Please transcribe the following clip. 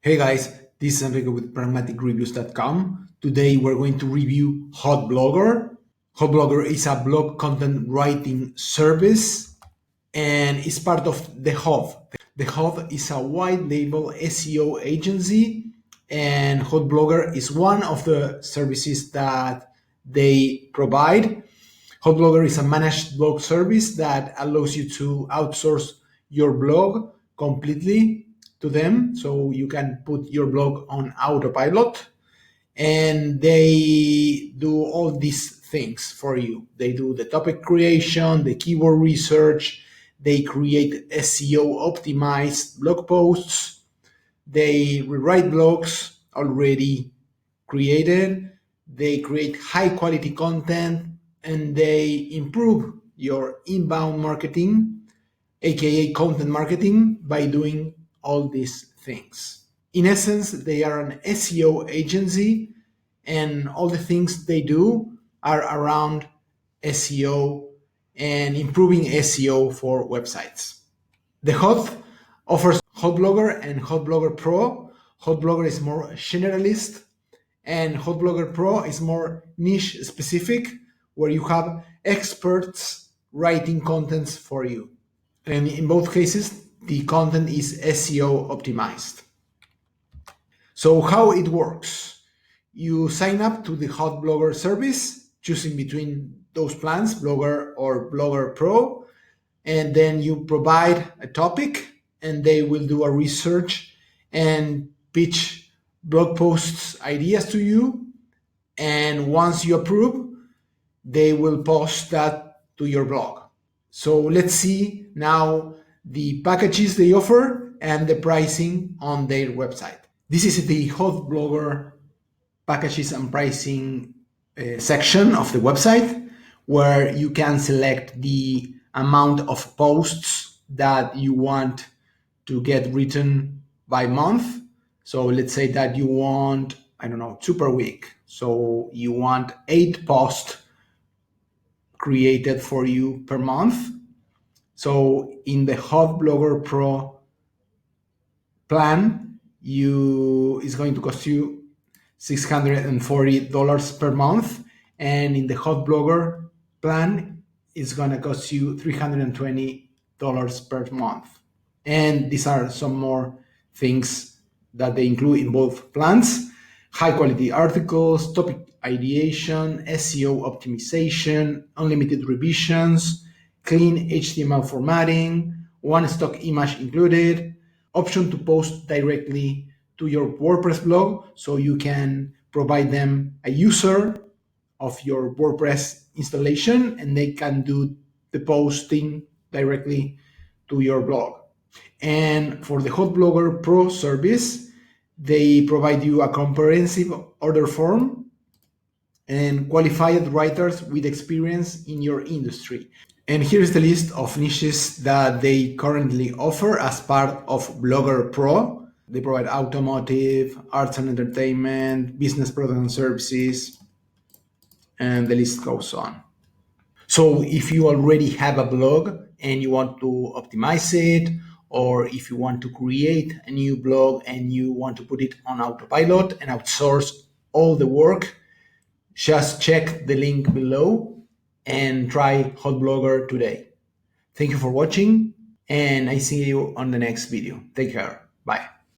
Hey guys, this is Enrique with pragmaticreviews.com. Today we're going to review HOTHBlogger. HOTHBlogger is a blog content writing service and is part of the Hoth. The Hoth is a white label SEO agency, and HOTHBlogger is one of the services that they provide. HOTHBlogger is a managed blog service that allows you to outsource your blog completely to them, so you can put your blog on autopilot, and they do all these things for you. They do the topic creation, the keyword research, they create SEO-optimized blog posts, they rewrite blogs already created, they create high quality content, and they improve your inbound marketing, aka content marketing, by doing all these things. In essence, they are an SEO agency, and all the things they do are around SEO and improving SEO for websites. The Hoth offers HOTHBlogger and HOTHBlogger Pro. HOTHBlogger is more generalist, and HOTHBlogger Pro is more niche specific, where you have experts writing contents for you. And in both cases, the content is SEO optimized. So how it works? You sign up to the HOTHBlogger service, choosing between those plans, Blogger or Blogger Pro, and then you provide a topic and they will do a research and pitch blog posts ideas to you. And once you approve, they will post that to your blog. So let's see now the packages they offer and the pricing on their website. This is the HOTHBlogger packages and pricing section of the website, where you can select the amount of posts that you want to get written by month. So let's say that you want, 2 per week. So you want 8 posts created for you per month. So in the HOTHBlogger Pro plan, it's going to cost you $640 per month, and in the HOTHBlogger plan, it's going to cost you $320 per month. And these are some more things that they include in both plans: high quality articles, topic ideation, SEO optimization, unlimited revisions, clean HTML formatting, one stock image included, option to post directly to your WordPress blog, so you can provide them a user of your WordPress installation and they can do the posting directly to your blog. And for the HOTHBlogger Pro service, they provide you a comprehensive order form and qualified writers with experience in your industry. And here's the list of niches that they currently offer as part of Blogger Pro. They provide automotive, arts and entertainment, business products and services, and the list goes on. So if you already have a blog and you want to optimize it, or if you want to create a new blog and you want to put it on autopilot and outsource all the work, just check the link below and try HOTHBlogger today. Thank you for watching, and I see you on the next video. Take care. Bye.